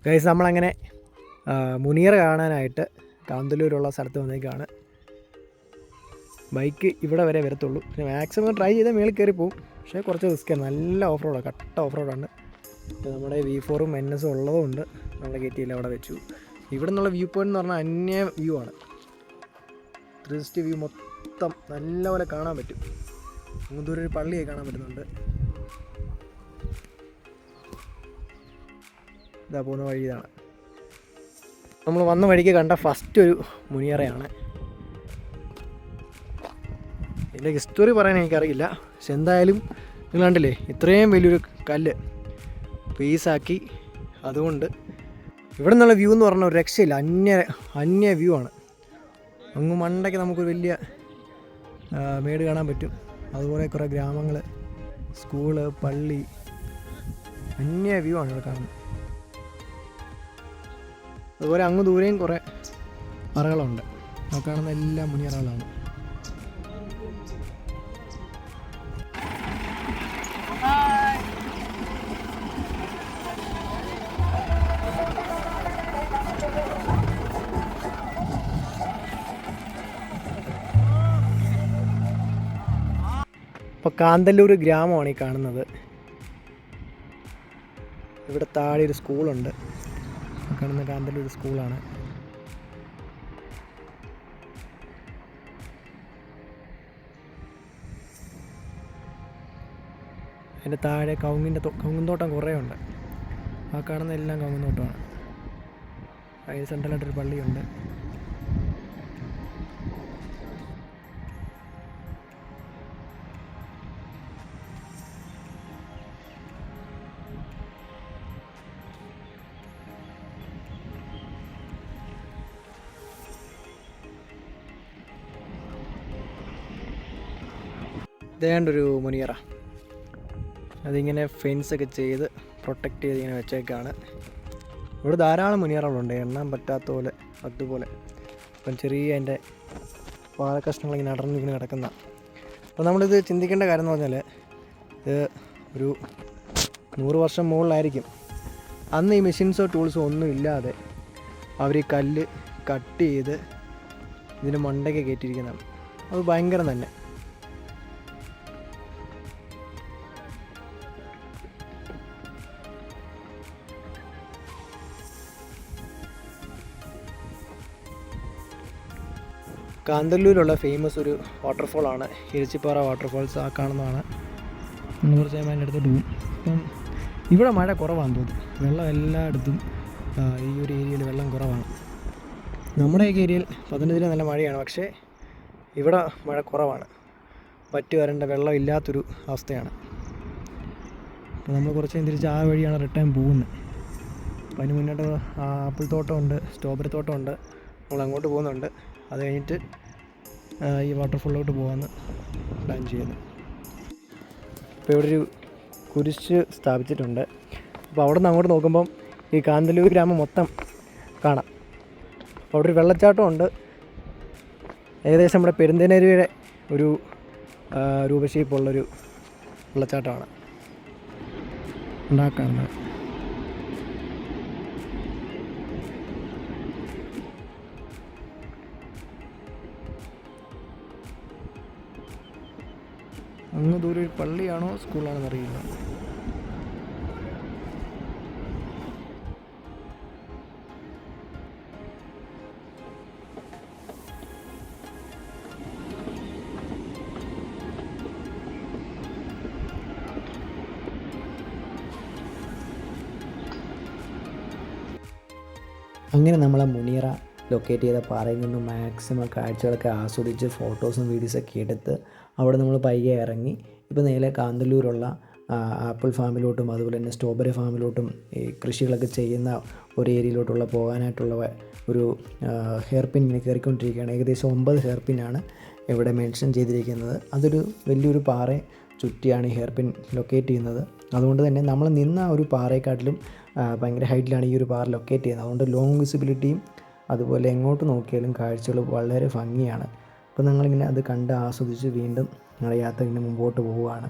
ഗൈസ് നമ്മളങ്ങനെ മുനിയറ കാണാനായിട്ട് കാന്തല്ലൂരുള്ള സ്ഥലത്ത് വന്നേക്കാണ്. ബൈക്ക് ഇവിടെ വരെ വരത്തുള്ളൂ. പിന്നെ മാക്സിമം ട്രൈ ചെയ്താൽ മേളിൽ കയറി പോകും. പക്ഷേ കുറച്ച് റിസ്ക്കാണ്. നല്ല ഓഫ് റോഡാണ്, കട്ട ഓഫ് റോഡാണ്. നമ്മുടെ V4ഉം NSഉം ഉള്ളതുകൊണ്ട് നമ്മൾ കയറ്റിയില്ല, അവിടെ വെച്ചു. ഇവിടെ നിന്നുള്ള വ്യൂ പോയിൻ്റ് എന്ന് പറഞ്ഞാൽ അന്യ വ്യൂ ആണ്. 360 വ്യൂ മൊത്തം നല്ലപോലെ കാണാൻ പറ്റും. ദൂരെ ഒരു പള്ളിയൊക്കെ കാണാൻ പറ്റുന്നുണ്ട്. ഇതാ പോകുന്ന വഴി ഇതാണ്. നമ്മൾ വന്ന വഴിക്ക് കണ്ട ഫസ്റ്റ് ഒരു മുനിയറയാണ്. ഇതിൻ്റെ ഹിസ്റ്ററി പറയാൻ എനിക്കറിയില്ല. പക്ഷെ എന്തായാലും നിങ്ങൾ കണ്ടില്ലേ, ഇത്രയും വലിയൊരു കല്ല് പീസാക്കി. അതുകൊണ്ട് ഇവിടെ നിന്നുള്ള വ്യൂ എന്ന് പറഞ്ഞാൽ ഒരു രക്ഷയില്ല. അന്യ വ്യൂ ആണ്. അങ്ങ് മണ്ടയ്ക്ക് നമുക്കൊരു വലിയ മേട് കാണാൻ പറ്റും. അതുപോലെ കുറേ ഗ്രാമങ്ങൾ, സ്കൂള്, പള്ളി, അന്യ വ്യൂ ആണ് ഇവിടെ കാണുന്നത്. അതുപോലെ അങ്ങ് ദൂരെയും കുറേ അറകളുണ്ട്. ആ കാണുന്ന എല്ലാം മുനിയറകളാണ്. അപ്പോൾ കാന്തല്ലൂർ ഗ്രാമമാണ് ഈ കാണുന്നത്. ഇവിടെ താഴെ ഒരു സ്കൂളുണ്ട്. കാണുന്ന കാന്തല്ലൂർ സ്കൂളാണ്. അതിൻ്റെ താഴെ കവുങ്ങുന്തോട്ടം കുറേ ഉണ്ട്. ആ കാണുന്ന എല്ലാം കവുങ്ങുന്തോട്ടമാണ്. അതിന് സെൻട്രലായിട്ടൊരു പള്ളിയുണ്ട്. ഇതേണ്ടൊരു മുനിയറ, അതിങ്ങനെ ഫെൻസൊക്കെ ചെയ്ത് പ്രൊട്ടക്റ്റ് ചെയ്ത് ഇങ്ങനെ വെച്ചേക്കാണ്. ഇവിടെ ധാരാളം മുനിയറകളുണ്ട്, എണ്ണാൻ പറ്റാത്ത പോലെ. അതുപോലെ അപ്പം ചെറിയ അതിൻ്റെ പാലക്കഷ്ണങ്ങളിങ്ങനെ അടർന്നിങ്ങനെ കിടക്കുന്ന. അപ്പോൾ നമ്മളിത് ചിന്തിക്കേണ്ട കാര്യം എന്ന് പറഞ്ഞാൽ, ഇത് ഒരു 100 വർഷം മുകളിലായിരിക്കും. അന്ന് ഈ മെഷീൻസോ ടൂൾസോ ഒന്നും ഇല്ലാതെ അവർ ഈ കല്ല് കട്ട് ചെയ്ത് ഇതിന് മണ്ടയ്ക്ക് കയറ്റിയിരിക്കുന്നതാണ്. അത് ഭയങ്കരം തന്നെ. കാന്തല്ലൂരുള്ള ഫേമസ് ഒരു വാട്ടർഫോളാണ് ഇരച്ചിപ്പാറ വാട്ടർഫോൾസ്. ആ കാണുന്നതാണ്. 100 ശതമാനം അടുത്തോട്ട് പോകും. ഇപ്പം ഇവിടെ മഴ കുറവാണെന്ന് തോന്നുന്നു. വെള്ളം എല്ലായിടത്തും ഈ ഒരു ഏരിയയിൽ വെള്ളം കുറവാണ്. നമ്മുടെ ഈ ഏരിയയിൽ 15 നല്ല മഴയാണ്, പക്ഷേ ഇവിടെ മഴ കുറവാണ്. പറ്റി വരേണ്ട വെള്ളം ഇല്ലാത്തൊരു അവസ്ഥയാണ്. അപ്പോൾ നമ്മൾ കുറച്ച് തിരിച്ച് ആ വഴിയാണ് റിട്ടേൺ പോകുന്നത്. അപ്പോൾ അതിന് മുന്നോട്ട് ആപ്പിൾ തോട്ടമുണ്ട്, സ്ട്രോബെറി തോട്ടമുണ്ട്. നമ്മൾ അങ്ങോട്ട് പോകുന്നുണ്ട്. അത് കഴിഞ്ഞിട്ട് ഈ വാട്ടർഫോളിലോട്ട് പോകാമെന്ന് പ്ലാൻ ചെയ്യുന്നു. ഇപ്പോൾ ഇവിടെ ഒരു കുരിശ് സ്ഥാപിച്ചിട്ടുണ്ട്. അപ്പോൾ അവിടെ നിന്ന് അങ്ങോട്ട് നോക്കുമ്പം ഈ കാന്തല്ലൂർ ഗ്രാമം മൊത്തം കാണാം. അപ്പോൾ അവിടെ ഒരു വെള്ളച്ചാട്ടമുണ്ട്. ഏകദേശം നമ്മുടെ പെരുന്തേനരുവിയുടെ ഒരു രൂപശേപ്പുള്ളൊരു വെള്ളച്ചാട്ടമാണ് ഉണ്ടാക്കുന്നത്. അങ്ങ് ദൂരെ ഒരു പള്ളിയാണോ സ്കൂളാണെന്ന് അറിയില്ല. അങ്ങനെ നമ്മൾ ആ മുനിയറ ലൊക്കേറ്റ് ചെയ്ത പാറയിൽ നിന്നും മാക്സിമം കാഴ്ചകളൊക്കെ ആസ്വദിച്ച് ഫോട്ടോസും വീഡിയോസൊക്കെ എടുത്ത് അവിടെ നമ്മൾ പയ്യെ ഇറങ്ങി ഇപ്പോൾ നേരെ കാന്തല്ലൂരുള്ള ആപ്പിൾ ഫാമിലോട്ടും അതുപോലെ തന്നെ സ്ട്രോബെറി ഫാമിലോട്ടും ഈ കൃഷികളൊക്കെ ചെയ്യുന്ന ഒരു ഏരിയയിലോട്ടുള്ള പോകാനായിട്ടുള്ള ഒരു ഹെയർ പിൻ ഇങ്ങനെ കയറിക്കൊണ്ടിരിക്കുകയാണ്. ഏകദേശം 9 ഹെയർ പിന്നാണ് ഇവിടെ മെൻഷൻ ചെയ്തിരിക്കുന്നത്. അതൊരു വലിയൊരു പാറയെ ചുറ്റിയാണ് ഈ ഹെയർ പിൻ ലൊക്കേറ്റ് ചെയ്യുന്നത്. അതുകൊണ്ട് തന്നെ നമ്മൾ നിന്ന ഒരു പാറയെക്കാട്ടിലും ഭയങ്കര ഹൈറ്റിലാണ് ഈ ഒരു പാറ ലൊക്കേറ്റ് ചെയ്യുന്നത്. അതുകൊണ്ട് ലോങ് വിസിബിലിറ്റിയും അതുപോലെ എങ്ങോട്ട് നോക്കിയാലും കാഴ്ചകൾ വളരെ ഭംഗിയാണ്. അപ്പോൾ ഞങ്ങളിങ്ങനെ അത് കണ്ട് ആസ്വദിച്ച് വീണ്ടും ഞങ്ങളുടെ യാത്ര ഇങ്ങനെ മുമ്പോട്ട് പോവുകയാണ്.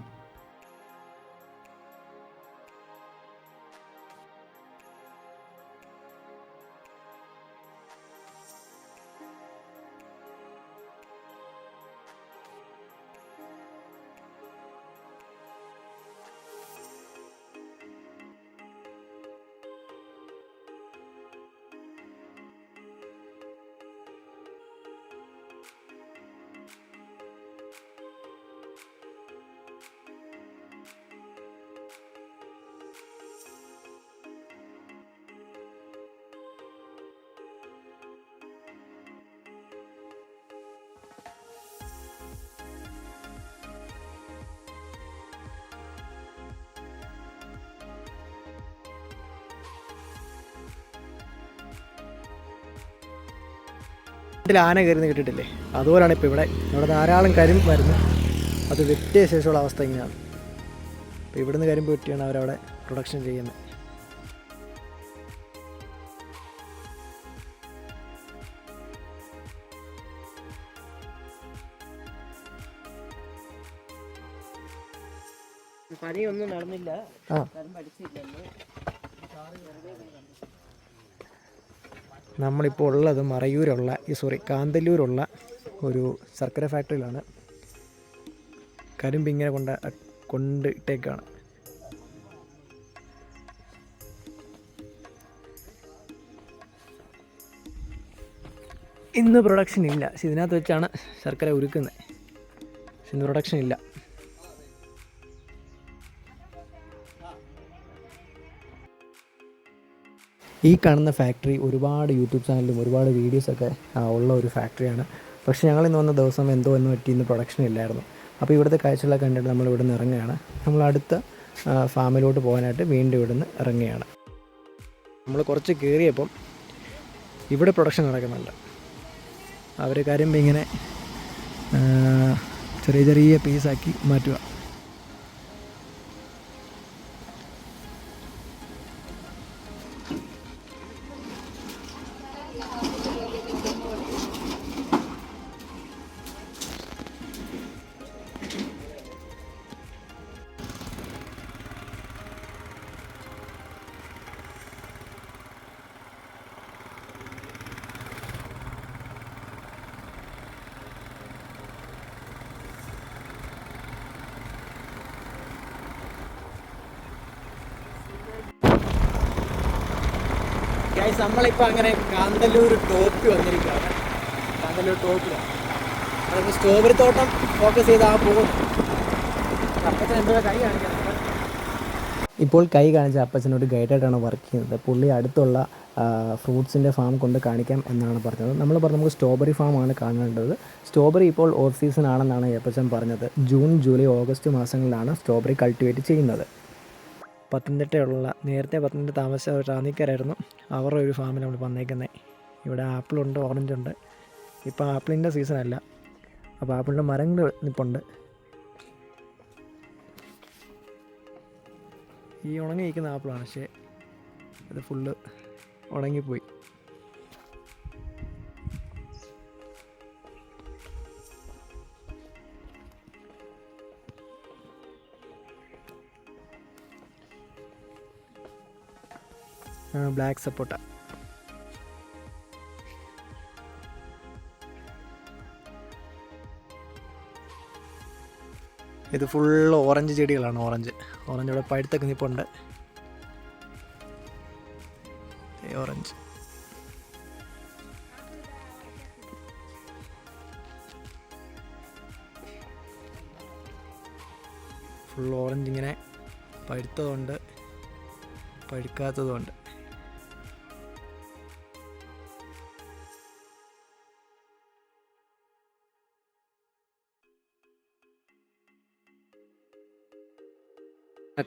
ആന കയറുന്ന കിട്ടിയിട്ടില്ലേ, അതുപോലെയാണ് ഇപ്പോൾ ഇവിടെ ധാരാളം കരിമ്പ് വരുന്നു. അത് വെറ്റിയ ശേഷമുള്ള അവസ്ഥ ഇങ്ങനെയാണ്. അപ്പോൾ ഇവിടുന്ന് കരിമ്പ് വെട്ടിയാണ് അവരവിടെ പ്രൊഡക്ഷൻ ചെയ്യുന്നത്. പണിയൊന്നും നടന്നില്ല. നമ്മളിപ്പോൾ ഉള്ളത് മറയൂരുള്ള കാന്തല്ലൂരുള്ള ഒരു ശർക്കര ഫാക്ടറിയിലാണ്. കരിമ്പ് ഇങ്ങനെ കൊണ്ടിട്ടേക്കാണ്. ഇന്ന് പ്രൊഡക്ഷൻ ഇല്ല. പക്ഷെ ഇതിനകത്ത് വെച്ചാണ് ശർക്കര ഉരുക്കുന്നത്. പക്ഷെ ഇന്ന് പ്രൊഡക്ഷൻ ഇല്ല. ഈ കാണുന്ന ഫാക്ടറി ഒരുപാട് യൂട്യൂബ് ചാനലും ഒരുപാട് വീഡിയോസൊക്കെ ഉള്ള ഒരു ഫാക്ടറിയാണ്. പക്ഷേ ഞങ്ങളിന്ന് വന്ന ദിവസം എന്തോ ഒന്ന് പറ്റിയെന്ന് പ്രൊഡക്ഷൻ ഇല്ലായിരുന്നു. അപ്പോൾ ഇവിടുത്തെ കാഴ്ചകളൊക്കെ കണ്ടിട്ട് നമ്മൾ ഇവിടെ നിന്ന് ഇറങ്ങുകയാണ്. നമ്മൾ അടുത്ത ഫാമിലോട്ട് പോകാനായിട്ട് വീണ്ടും ഇവിടെ നിന്ന് ഇറങ്ങുകയാണ്. നമ്മൾ കുറച്ച് കയറിയപ്പം ഇവിടെ പ്രൊഡക്ഷൻ നടക്കുന്നുണ്ട്. അവർ കരിമ്പ് ഇങ്ങനെ ചെറിയ ചെറിയ പീസാക്കി മാറ്റുക. നമ്മളിപ്പോൾ അങ്ങനെ കാന്തല്ലൂർ ടോപ്പിൽ വന്നിരിക്കുകയാണ്. കാന്തല്ലൂർ ടോപ്പിലാണ് നമുക്ക് സ്ട്രോബെറി തോട്ടം ഫോക്കസ് ചെയ്ത് പോകുന്നു. അപ്പച്ചൻ എന്തോ കൈ കാണിക്കുന്നത്. ഇപ്പോൾ കൈ കാണിച്ച അപ്പച്ചനോട് ഗൈഡായിട്ടാണ് വർക്ക് ചെയ്യുന്നത്. പുള്ളി അടുത്തുള്ള ഫ്രൂട്ട്സിൻ്റെ ഫാം കൊണ്ട് കാണിക്കാം എന്നാണ് പറഞ്ഞത്. നമ്മൾ പറഞ്ഞു നമുക്ക് സ്ട്രോബെറി ഫാമാണ് കാണേണ്ടത്. സ്ട്രോബെറി ഇപ്പോൾ ഓഫ് സീസൺ ആണെന്നാണ് അപ്പച്ചൻ പറഞ്ഞത്. ജൂൺ, ജൂലൈ, ഓഗസ്റ്റ് മാസങ്ങളിലാണ് സ്ട്രോബെറി കൾട്ടിവേറ്റ് ചെയ്യുന്നത്. പത്തനംതിട്ടയുള്ള നേരത്തെ പത്തനംതിട്ട താമസിച്ച ഒരു റാന്നിക്കാരായിരുന്നു. അവരുടെ ഒരു ഫാമിൽ നമ്മൾ വന്നേക്കുന്നത്. ഇവിടെ ആപ്പിളുണ്ട്, ഓറഞ്ചുണ്ട്. ഇപ്പോൾ ആപ്പിളിൻ്റെ സീസണല്ല, അപ്പോൾ ആപ്പിളിൻ്റെ മരങ്ങൾ നിൽപ്പുണ്ട്. ഈ ഉണങ്ങിയിരിക്കുന്ന ആപ്പിളാണ്, പക്ഷേ അത് ഫുള്ള് ഉണങ്ങിപ്പോയി. ബ്ലാക്ക് സപ്പോട്ട. ഇത് ഫുള്ള് ഓറഞ്ച് ചെടികളാണ്. ഓറഞ്ച് ഇവിടെ പഴുത്തൊക്കെ നിൽപ്പുണ്ട്. ഓറഞ്ച് ഫുൾ ഓറഞ്ച് ഇങ്ങനെ പഴുത്തതുണ്ട്, പഴുക്കാത്തതുണ്ട്.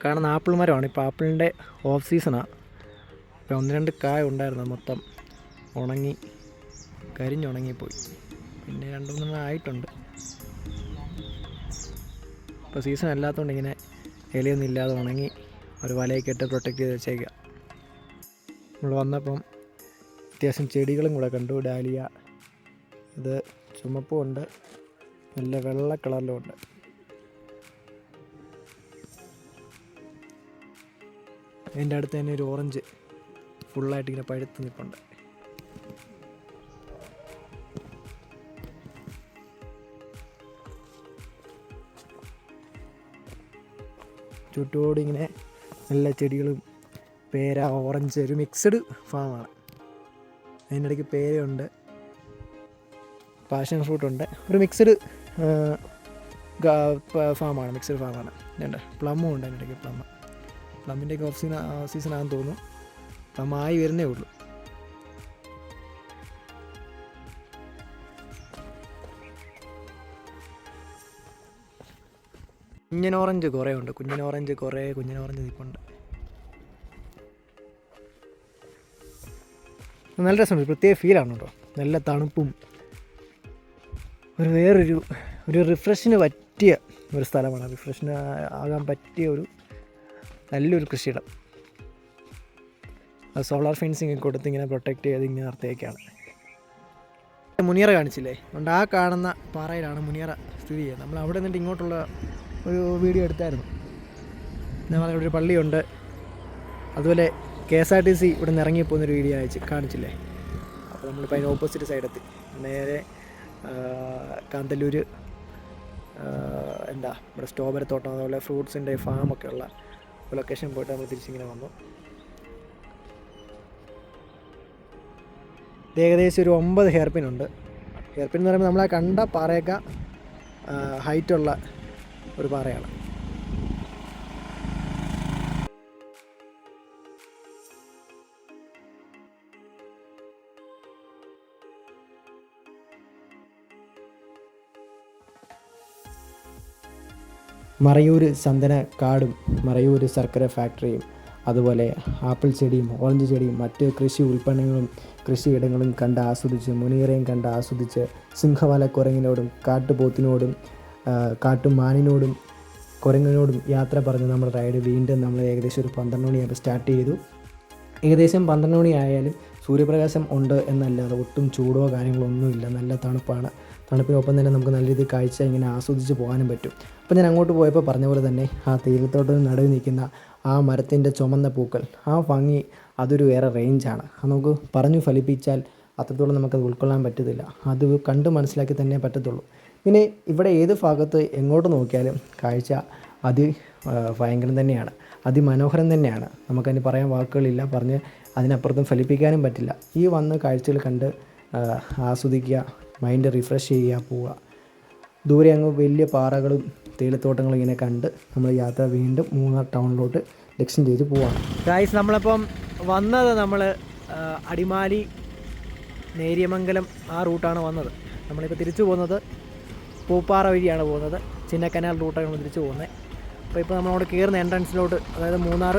കാണുന്ന ആപ്പിൾ മരമാണ്. ഇപ്പോൾ ആപ്പിളിൻ്റെ ഓഫ് സീസണാണ്. ഇപ്പോൾ 1-2 കായ ഉണ്ടായിരുന്നു, മൊത്തം ഉണങ്ങി കരിഞ്ഞുണങ്ങിപ്പോയി. പിന്നെ 2-3 ആയിട്ടുണ്ട്. ഇപ്പോൾ സീസൺ അല്ലാത്തതുകൊണ്ട് ഇങ്ങനെ ഇലയൊന്നും ഇല്ലാതെ ഉണങ്ങി ഒരു വലയൊക്കെ ഇട്ട് പ്രൊട്ടക്റ്റ് ചെയ്ത് വെച്ചേക്കുക. നമ്മൾ വന്നപ്പം അത്യാവശ്യം ചെടികളും കൂടെ കണ്ടു. ഡാലിയ, ഇത് ചുമപ്പുമുണ്ട്, നല്ല വെള്ള കളറിലും ഉണ്ട്. അതിൻ്റെ അടുത്ത് തന്നെ ഒരു ഓറഞ്ച് ഫുള്ളായിട്ട് ഇങ്ങനെ പഴുത്ത് നിൽപ്പുണ്ട്. ചുറ്റോട് ഇങ്ങനെ നല്ല ചെടികളും പേര, ഓറഞ്ച്, ഒരു മിക്സഡ് ഫാമാണ്. അതിനിടയ്ക്ക് പേരയുണ്ട്, പാഷൻ ഫ്രൂട്ടുണ്ട്. ഒരു മിക്സഡ് ഫാമാണ്, മിക്സഡ് ഫാമാണ്. ഇതുണ്ട്, പ്ലമ്മും ഉണ്ട് അതിനിടയ്ക്ക്. പ്ലമ്മിൻ്റെയൊക്കെ ഓഫ് സീസണാണെന്ന് തോന്നുന്നു. പ്ലം ആയി വരുന്നേ ഉള്ളൂ. കുഞ്ഞൻ ഓറഞ്ച് കുറേ ഉണ്ട്. കുഞ്ഞൻ ഓറഞ്ച് നിൽപ്പുണ്ട്. നല്ല രസമുണ്ട്. പ്രത്യേക ഫീലാണ് കേട്ടോ. നല്ല തണുപ്പും ഒരു റിഫ്രഷിന് പറ്റിയ ഒരു സ്ഥലമാണ്. റിഫ്രഷിന് ആകാൻ പറ്റിയ ഒരു നല്ലൊരു കൃഷിയിടം. അത് സോളാർ ഫെൻസിങ് കൊടുത്ത് ഇങ്ങനെ പ്രൊട്ടക്റ്റ് ചെയ്ത് ഇങ്ങനെ നിർത്തിയേക്കാണ്. മുനിയറ കാണിച്ചില്ലേ, അതുകൊണ്ട് ആ കാണുന്ന പാറയിലാണ് മുനിയറ സ്ഥിതി ചെയ്യുന്നത്. നമ്മൾ അവിടെ നിന്നിട്ട് ഇങ്ങോട്ടുള്ള ഒരു വീഡിയോ എടുത്തായിരുന്നു. ഇവിടെ ഒരു പള്ളിയുണ്ട്. അതുപോലെ KSRTC ഇവിടെ നിന്ന് ഇറങ്ങിപ്പോകുന്നൊരു വീഡിയോ കാണിച്ചില്ലേ. അപ്പോൾ നമ്മളിപ്പോൾ അതിന് ഓപ്പോസിറ്റ് സൈഡെത്തി നേരെ കാന്തല്ലൂർ ഇവിടെ സ്ട്രോബെറി തോട്ടം, അതുപോലെ ഫ്രൂട്ട്സിൻ്റെ ഫാമൊക്കെ ഉള്ള ലൊക്കേഷൻ പോയിട്ട് നമ്മൾ തിരിച്ചിങ്ങനെ വന്നു. ഏകദേശം ഒരു 9 ഹെയർ പിൻ ഉണ്ട്. ഹെയർ പിൻ എന്ന് പറയുമ്പോൾ നമ്മളെ കണ്ട പാറയൊക്കെ ഹൈറ്റുള്ള ഒരു പാറയാണ്. മറയൂർ ചന്ദന കാടും മറയൂർ ശർക്കര ഫാക്ടറിയും അതുപോലെ ആപ്പിൾ ചെടിയും ഓറഞ്ച് ചെടിയും മറ്റ് കൃഷി ഉൽപ്പന്നങ്ങളും കൃഷിയിടങ്ങളും കണ്ട് ആസ്വദിച്ച് മുനിയറയും കണ്ട് ആസ്വദിച്ച് സിംഹവാലക്കുരങ്ങിനോടും കാട്ടുപോത്തിനോടും കാട്ടുമാനിനോടും കുരങ്ങിനോടും യാത്ര പറഞ്ഞ് നമ്മുടെ റൈഡ് വീണ്ടും നമ്മൾ ഏകദേശം ഒരു 12 മണിയാകുമ്പോൾ സ്റ്റാർട്ട് ചെയ്തു. ഏകദേശം 12 മണി ആയാലും സൂര്യപ്രകാശം ഉണ്ട് എന്നല്ലാതെ ഒട്ടും ചൂടോ കാര്യങ്ങളോ ഒന്നുമില്ല. നല്ല തണുപ്പാണ്. തണുപ്പിനൊപ്പം തന്നെ നമുക്ക് നല്ല രീതിയിൽ കാഴ്ച ഇങ്ങനെ ആസ്വദിച്ച് പോകാനും പറ്റും. അപ്പോൾ ഞാൻ അങ്ങോട്ട് പോയപ്പോൾ പറഞ്ഞ പോലെ തന്നെ ആ തേയിലത്തോട്ടത്തിന് നടുവിൽ നിൽക്കുന്ന ആ മരത്തിൻ്റെ ചുമന്ന പൂക്കൾ, ആ ഭംഗി അതൊരു വേറെ റേഞ്ചാണ്. അത് നമുക്ക് പറഞ്ഞു ഫലിപ്പിച്ചാൽ അത്രത്തോളം നമുക്കത് ഉൾക്കൊള്ളാൻ പറ്റത്തില്ല. അത് കണ്ട് മനസ്സിലാക്കി തന്നെ പറ്റത്തുള്ളൂ. പിന്നെ ഇവിടെ ഏത് ഭാഗത്ത് എങ്ങോട്ട് നോക്കിയാലും കാഴ്ച ഭയങ്കരം തന്നെയാണ്, അതിമനോഹരം തന്നെയാണ്. നമുക്കതിന് പറയാൻ വാക്കുകളില്ല, പറഞ്ഞ് അതിനപ്പുറത്തും ഫലിപ്പിക്കാനും പറ്റില്ല. ഈ വന്ന കാഴ്ചകൾ കണ്ട് ആസ്വദിക്കുക, മൈൻഡ് റിഫ്രഷ് ചെയ്യുക, പോവുക. ദൂരെ അങ്ങ് വലിയ പാറകളും തേയിലത്തോട്ടങ്ങളും ഇങ്ങനെ കണ്ട് നമ്മൾ യാത്ര വീണ്ടും മൂന്നാർ ടൗണിലോട്ട് ലക്ഷ്യം ചെയ്ത് പോവാണ്. ഗായ്സ്, നമ്മളിപ്പം വന്നത് നമ്മൾ അടിമാലി നേര്യമംഗലം ആ റൂട്ടാണ് വന്നത്. നമ്മളിപ്പോൾ തിരിച്ചു പോകുന്നത് പൂപ്പാറ വഴിയാണ് പോകുന്നത്. ചിന്നക്കനാൽ റൂട്ടാണ് നമ്മൾ തിരിച്ചു പോകുന്നത്. അപ്പോൾ നമ്മളവിടെ കയറുന്ന എൻട്രൻസിലോട്ട്, അതായത് മൂന്നാർ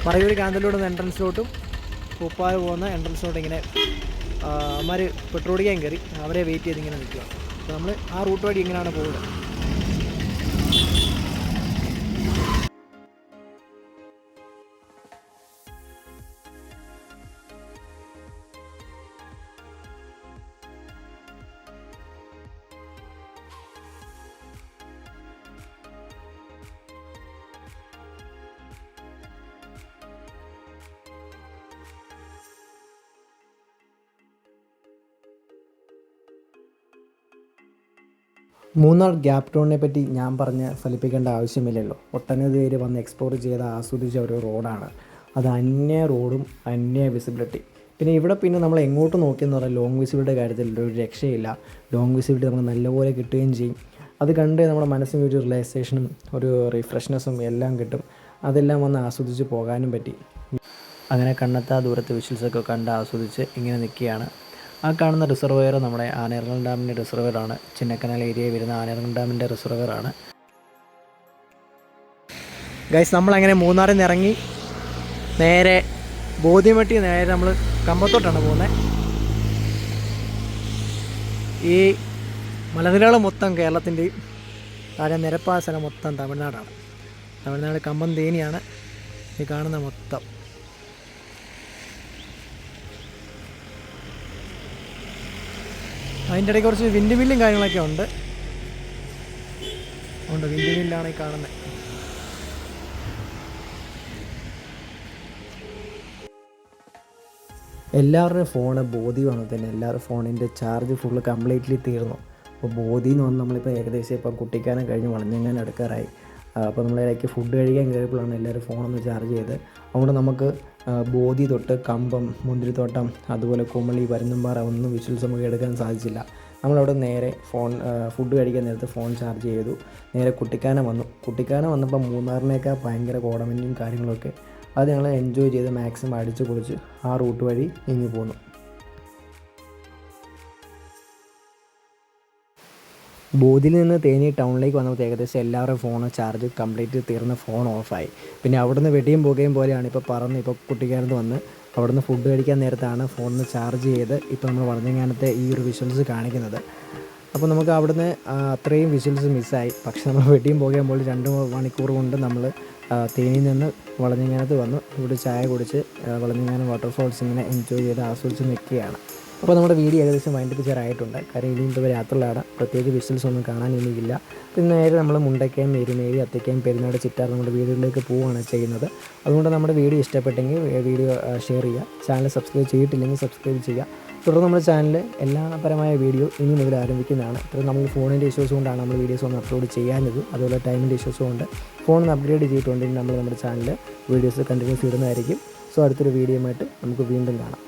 മറയൂർ കാന്തല്ലൂർ എൻട്രൻസിലോട്ടും പൂപ്പാറ പോകുന്ന എൻട്രൻസിലോട്ട് ഇങ്ങനെ അവന്മാർ പെട്രോൾ അടിക്കാൻ കയറി, അവരെ വെയിറ്റ് ചെയ്ത് ഇങ്ങനെ നിൽക്കുക. അപ്പോൾ നമ്മൾ ആ റൂട്ട് വഴി ഇങ്ങനെയാണ് പോകുന്നത്. മൂന്നാർ ഗ്യാപ് ടൗണിനെ പറ്റി ഞാൻ പറഞ്ഞ് ഫലിപ്പിക്കേണ്ട ആവശ്യമില്ലല്ലോ. ഒട്ടനവധി പേര് വന്ന് എക്സ്പ്ലോർ ചെയ്ത് ആസ്വദിച്ച ഒരു റോഡാണ് അത്. അന്യ റോഡും അന്യ വിസിബിലിറ്റി. പിന്നെ നമ്മൾ എങ്ങോട്ട് നോക്കിയെന്ന് പറഞ്ഞാൽ ലോങ് വിസിബിലിറ്റിയുടെ കാര്യത്തിൽ ഒരു രക്ഷയില്ല. ലോങ് വിസിബിലിറ്റി നമുക്ക് നല്ലപോലെ കിട്ടുകയും ചെയ്യും. അത് കണ്ട് നമ്മുടെ മനസ്സിന് ഒരു റിലാക്സേഷനും ഒരു റിഫ്രഷ്നെസ്സും എല്ലാം കിട്ടും. അതെല്ലാം വന്ന് ആസ്വദിച്ച് പോകാനും പറ്റി. അങ്ങനെ കണ്ണെത്താ ദൂരത്തെ വിഷ്വൽസൊക്കെ കണ്ട് ആസ്വദിച്ച് ഇങ്ങനെ നിൽക്കുകയാണ്. ആ കാണുന്ന റിസർവയർ നമ്മുടെ ആനയിറങ്ങൽ ഡാമിൻ്റെ റിസർവയറാണ്. ചിന്നക്കനാൽ ഏരിയയിൽ വരുന്ന ആനയിറങ്ങൽ ഡാമിൻ്റെ റിസർവയറാണ്. ഗൈസ്, നമ്മളങ്ങനെ മൂന്നാറിൽ നിന്ന് ഇറങ്ങി നേരെ ബോധ്യമട്ടി നേരെ നമ്മൾ കമ്പത്തോട്ടാണ് പോകുന്നത്. ഈ മലനിരകൾ മൊത്തം കേരളത്തിൻ്റെയും താഴെ നിരപ്പായ സ്ഥലം മൊത്തം തമിഴ്നാടാണ്. തമിഴ്നാട് കമ്പം തേനിയാണ് ഈ കാണുന്ന മൊത്തം. അതിൻ്റെ ഇടയ്ക്ക് കുറച്ച് വിൻഡ് മില്ലും കാര്യങ്ങളൊക്കെ ഉണ്ട്. വിൻഡ് മില്ലാണ് ഈ കാണുന്നത്. എല്ലാവരുടെയും ഫോണ് ബോധി വന്നു തന്നെ. എല്ലാവരുടെ ഫോണിൻ്റെ ചാർജ് ഫുള്ള് കംപ്ലീറ്റ്ലി തീർന്നു. അപ്പോൾ ബോധിന്ന് വന്ന് നമ്മളിപ്പോൾ ഏകദേശം ഇപ്പം കുട്ടിക്കാനം കഴിഞ്ഞ് വളഞ്ഞെങ്ങാനും എടുക്കാറായി. അപ്പോൾ നമ്മളിടയ്ക്ക് ഫുഡ് കഴിക്കാൻ കയറിയപ്പോഴാണ് എല്ലാവരും ഫോണൊന്ന് ചാർജ് ചെയ്ത്. അതുകൊണ്ട് നമുക്ക് ബോധി തൊട്ട് കമ്പം, മുന്തിരിത്തോട്ടം, അതുപോലെ കുമളി, പരുന്തുംപാറ ഒന്നും വിഷ്വൽസ് നമുക്ക് എടുക്കാൻ സാധിച്ചില്ല. നമ്മളവിടെ നേരെ ഫുഡ് കഴിക്കാൻ നേരത്ത് ഫോൺ ചാർജ് ചെയ്തു. നേരെ കുട്ടിക്കാനം വന്നു. കുട്ടിക്കാനം വന്നപ്പോൾ മൂന്നാറിനേക്കാൾ ഭയങ്കര കോടമഞ്ഞും കാര്യങ്ങളൊക്കെ. അത് ഞങ്ങൾ എൻജോയ് ചെയ്ത് മാക്സിമം അടിച്ച് പൊളിച്ച് ആ റൂട്ട് വഴി നീങ്ങി പോന്നു. ബോധിയിൽ നിന്ന് തേനി ടൗണിലേക്ക് വന്നപ്പോൾ ഏകദേശം എല്ലാവരുടെയും ഫോൺ ചാർജ് കംപ്ലീറ്റ് തീർന്ന് ഫോൺ ഓഫായി. പിന്നെ അവിടുന്ന് വെടിയും പോകുകയും പോലെയാണ് ഇപ്പോൾ ഇപ്പോൾ കുട്ടിക്കാനത്ത് വന്ന് അവിടുന്ന് ഫുഡ് കഴിക്കാൻ നേരത്താണ് ഫോണിന് ചാർജ് ചെയ്ത് ഇപ്പോൾ നമ്മൾ വളഞ്ഞങ്ങാനത്തെ ഈ ഒരു വിഷ്വൽസ് കാണിക്കുന്നത്. അപ്പോൾ നമുക്ക് അവിടുന്ന് അത്രയും വിഷ്വൽസ് മിസ്സായി. പക്ഷേ നമ്മൾ വെടിയും പോകുമ്പോൾ 2 മണിക്കൂർ കൊണ്ട് നമ്മൾ തേനിയിൽ നിന്ന് വളഞ്ഞങ്ങാനത്ത് വന്നു. ഇവിടെ ചായ കുടിച്ച് വളഞ്ഞങ്ങാനം വാട്ടർഫോൾസ് ഇങ്ങനെ എൻജോയ് ചെയ്ത് ആസ്വദിച്ച് നിൽക്കുകയാണ്. അപ്പോൾ നമ്മുടെ വീഡിയോ ഏകദേശം വൈൻഡപ്പ് ചെയ്യാറായിട്ടുണ്ട്. കാര്യം ഇനിയും ഇപ്പോൾ രാത്രിയിലാണ്, പ്രത്യേകിച്ച് വിഷ്വൽസ് ഒന്നും കാണാൻ ഇനിയില്ല. പിന്നെ നേരെ നമ്മൾ മുണ്ടക്കയം, എരുമേലി, അത്തിക്കയം, പെരുന്നാട്, ചിറ്റാർ നമ്മുടെ വീടുകളിലേക്ക് പോവുകയാണ് ചെയ്യുന്നത്. അതുകൊണ്ട് നമ്മുടെ വീഡിയോ ഇഷ്ടപ്പെട്ടെങ്കിൽ വീഡിയോ ഷെയർ ചെയ്യുക. ചാനൽ സബ്സ്ക്രൈബ് ചെയ്തിട്ടില്ലെങ്കിൽ സബ്സ്ക്രൈബ് ചെയ്യുക. തുടർന്ന് നമ്മുടെ ചാനൽ എല്ലാപരമായ വീഡിയോ ഇനി മുതൽ ആരംഭിക്കുന്നതാണ്. ഇപ്പോൾ നമ്മൾ ഫോണിൻ്റെ ഇഷ്യൂസ് കൊണ്ടാണ് നമ്മൾ വീഡിയോസ് ഒന്നും അപ്ലോഡ് ചെയ്യാഞ്ഞത്. അതുപോലെ ടൈമിൻ്റെ ഇഷ്യൂസ് കൊണ്ട് ഫോൺ അപ്ഗ്രേഡ് ചെയ്തിട്ടുണ്ടെങ്കിൽ നമ്മൾ നമ്മുടെ ചാനൽ വീഡിയോസ് കണ്ടിന്യൂസ് ഇടുന്നതായിരിക്കും. സോ അടുത്തൊരു വീഡിയോയുമായിട്ട് നമുക്ക് വീണ്ടും കാണാം.